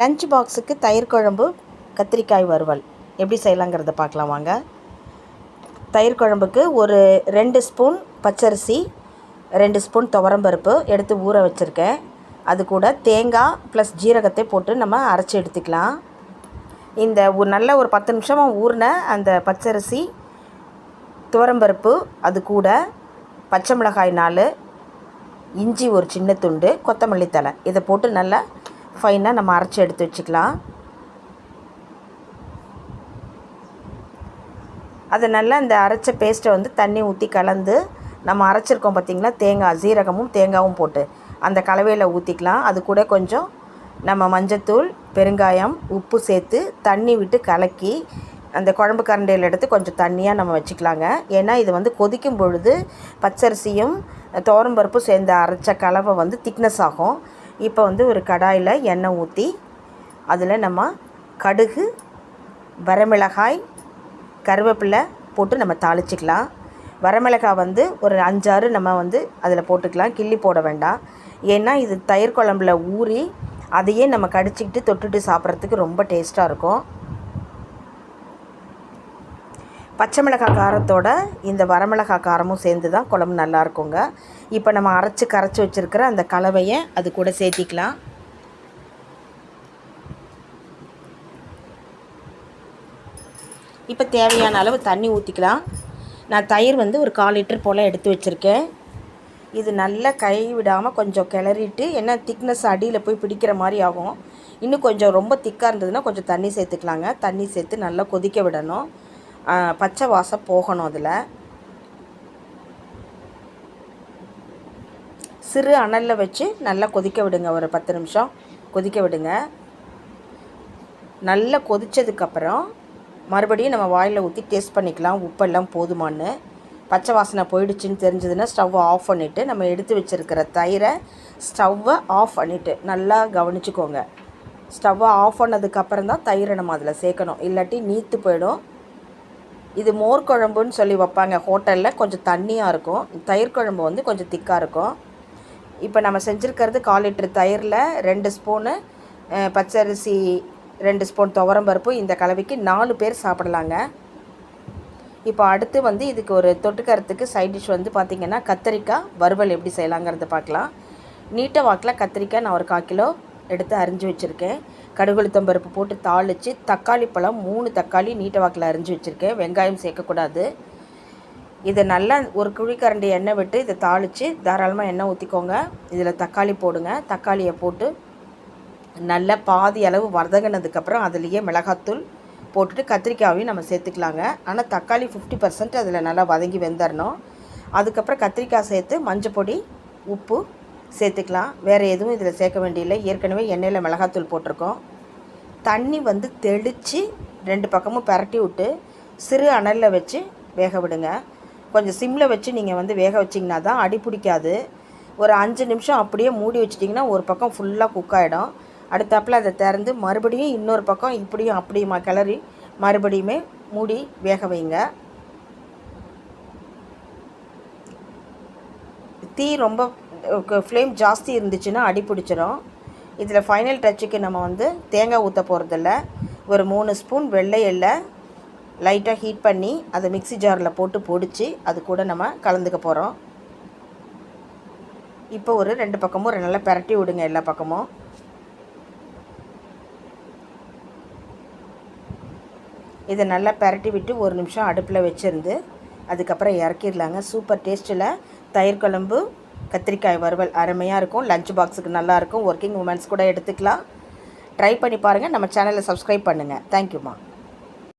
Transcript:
Lunch பாக்ஸுக்கு தயிர் குழம்பு கத்திரிக்காய் வறுவல் எப்படி செய்யலாங்கிறத பார்க்கலாம் வாங்க. தயிர் குழம்புக்கு ஒரு 2 ஸ்பூன் பச்சரிசி, 2 ஸ்பூன் துவரம்பருப்பு எடுத்து ஊற வச்சுருக்கேன். அது கூட தேங்காய் ப்ளஸ் ஜீரகத்தை போட்டு நம்ம அரைச்சி எடுத்துக்கலாம். இந்த நல்ல ஒரு 10 நிமிஷமாக ஊறின அந்த பச்சரிசி, துவரம்பருப்பு, அது கூட பச்சை மிளகாய் 4, இஞ்சி ஒரு சின்ன துண்டு, கொத்தமல்லி தழை இதை போட்டு நல்லா ஃபைனாக நம்ம அரைச்சி எடுத்து வச்சுக்கலாம். அதை நல்லா இந்த அரைச்ச பேஸ்ட்டை தண்ணி ஊற்றி கலந்து நம்ம அரைச்சிருக்கோம் பார்த்திங்களா, தேங்காய், ஜீரகமும் தேங்காயும் போட்டு அந்த கலவையில் ஊற்றிக்கலாம். அது கூட கொஞ்சம் நம்ம மஞ்சத்தூள், பெருங்காயம், உப்பு சேர்த்து தண்ணி விட்டு கலக்கி அந்த குழம்பு கரண்டியில் எடுத்து கொஞ்சம் தண்ணியாக நம்ம வச்சுக்கலாங்க. ஏன்னா இது கொதிக்கும் பொழுது பச்சரிசியும் துவரம்பருப்பும் சேர்ந்து அரைச்ச கலவை திக்னஸ் ஆகும். இப்போ ஒரு கடாயில் எண்ணெய் ஊற்றி அதில் நம்ம கடுகு, வரமிளகாய், கருவேப்பிலை போட்டு நம்ம தாளிச்சிக்கலாம். வரமிளகாய் ஒரு 5-6 நம்ம அதில் போட்டுக்கலாம், கிள்ளி போட வேண்டாம். ஏன்னா இது தயிர் குழம்புல ஊறி அதையே நம்ம கடிச்சிக்கிட்டு தொட்டுட்டு சாப்பிட்றதுக்கு ரொம்ப டேஸ்ட்டாக இருக்கும். பச்சை மிளகாய் காரத்தோட இந்த வரமிளகாய் காரமும் சேர்ந்து தான் குழம்பு நல்லா இருக்குங்க. இப்போ நம்ம கரைச்சி வச்சுருக்கிற அந்த கலவையை அது கூட சேர்த்திக்கலாம். இப்போ தேவையான அளவு தண்ணி ஊற்றிக்கலாம். நான் தயிர் ஒரு 1/4 லிட்டர் போல் எடுத்து வச்சுருக்கேன். இது நல்லா கை விடாமல் கொஞ்சம் கிளறிட்டு, ஏன்னா திக்னஸ் அடியில் போய் பிடிக்கிற மாதிரி ஆகும். இன்னும் கொஞ்சம் ரொம்ப திக்காக இருந்ததுன்னா கொஞ்சம் தண்ணி சேர்த்துக்கலாங்க. தண்ணி சேர்த்து நல்லா கொதிக்க விடணும். பச்சை வாசம் போகணும். அதில் சிறு அனலில் வச்சு நல்லா கொதிக்க விடுங்க. ஒரு 10 நிமிஷம் கொதிக்க விடுங்க. நல்லா கொதித்ததுக்கப்புறம் மறுபடியும் நம்ம வாயில் ஊற்றி டேஸ்ட் பண்ணிக்கலாம், உப்பெல்லாம் போதுமான்னு. பச்சை வாசனை போயிடுச்சுன்னு தெரிஞ்சதுன்னா ஸ்டவ்வை ஆஃப் பண்ணிவிட்டு நம்ம எடுத்து வச்சுருக்கிற தயிரை ஸ்டவ்வை ஆஃப் பண்ணிவிட்டு நல்லா கவனிச்சுக்கோங்க. ஸ்டவ்வை ஆஃப் பண்ணதுக்கப்புறம் தான் தயிரை நம்ம அதில் சேர்க்கணும், இல்லாட்டி நீத்து போயிடும். இது மோர் குழம்புன்னு சொல்லி வைப்பாங்க ஹோட்டலில், கொஞ்சம் தண்ணியாக இருக்கும். தயிர் குழம்பு கொஞ்சம் திக்காக இருக்கும். இப்போ நம்ம செஞ்சுருக்கிறது 1/4 லிட்டர் தயிரில் 2 ஸ்பூனு பச்சரிசி, 2 ஸ்பூன் துவரம்பருப்பு, இந்த கலவைக்கு 4 பேர் சாப்பிடலாங்க. இப்போ அடுத்து இதுக்கு ஒரு தொட்டுக்கறதுக்கு சைட் டிஷ் பார்த்திங்கன்னா கத்திரிக்காய் வறுவல் எப்படி செய்யலாங்கிறத பார்க்கலாம். நீட்ட வாக்கில் கத்திரிக்காய் நான் ஒரு 1/4 கிலோ எடுத்து அரிஞ்சு வச்சுருக்கேன். கடுகுளுத்தம்பருப்பு போட்டு தாளித்து, தக்காளி பழம் 3 தக்காளி நீட்ட வாக்கில் அரிஞ்சு வச்சுருக்கேன். வெங்காயம் சேர்க்கக்கூடாது. இதை நல்லா ஒரு குழிக்கரண்டி எண்ணெய் விட்டு இதை தாளித்து தாராளமாக எண்ணெய் ஊற்றிக்கோங்க. இதில் தக்காளி போடுங்க. தக்காளியை போட்டு நல்லா பாதி அளவு வதங்கினதுக்கப்புறம் அதுலேயே மிளகாத்தூள் போட்டுட்டு கத்திரிக்காயையும் நம்ம சேர்த்துக்கலாங்க. ஆனால் தக்காளி 50% அதில் நல்லா வதங்கி வெந்துடணும். அதுக்கப்புறம் கத்திரிக்காய் சேர்த்து மஞ்சள் பொடி, உப்பு சேர்த்துக்கலாம். வேறு எதுவும் இதில் சேர்க்க வேண்டியதில்லை, ஏற்கனவே எண்ணெயில் மிளகாத்தூள் போட்டிருக்கோம். தண்ணி தெளித்து 2 பக்கமும் பரட்டி விட்டு சிறு அனலில் வச்சு வேக விடுங்க. கொஞ்சம் சிம்மில் வச்சு நீங்கள் வேக வச்சிங்கன்னா தான் அடி பிடிக்காது. ஒரு 5 நிமிஷம் அப்படியே மூடி வச்சிட்டிங்கன்னா ஒரு பக்கம் ஃபுல்லாக குக் ஆகிடும். அடுத்தாப்பில் அதை திறந்து மறுபடியும் இன்னொரு பக்கம் இப்படியும் அப்படியுமா கிளறி மறுபடியுமே மூடி வேக வைங்க. தீ ரொம்ப ஃப்ளேம் ஜாஸ்தி இருந்துச்சுன்னா அடி பிடிச்சிரும். இதில் ஃபைனல் டச்சுக்கு நம்ம தேங்காய் ஊற்ற போகிறதில்ல. ஒரு 3 ஸ்பூன் வெள்ளை எள்ளை லைட்டாக ஹீட் பண்ணி அதை மிக்ஸி ஜாரில் போட்டு பொடிச்சு அது கூட நம்ம கலந்துக்க போகிறோம். இப்போ ஒரு 2 பக்கமும் நல்லா பரட்டி விடுங்க. எல்லா பக்கமும் இதை நல்லா பரட்டி விட்டு 1 நிமிஷம் அடுப்பில் வச்சுருந்து அதுக்கப்புறம் இறக்கிடலாங்க. சூப்பர் டேஸ்ட்டில் தயிர் குழம்பு கத்திரிக்காய் வறுவல் அருமையாக இருக்கும். லஞ்ச் பாக்ஸுக்கு நல்லாயிருக்கும். ஒர்க்கிங் உமன்ஸ் கூட எடுத்துக்கலாம். ட்ரை பண்ணி பாருங்கள். நம்ம சேனலை சப்ஸ்கிரைப் பண்ணுங்கள். தேங்க்யூம்மா.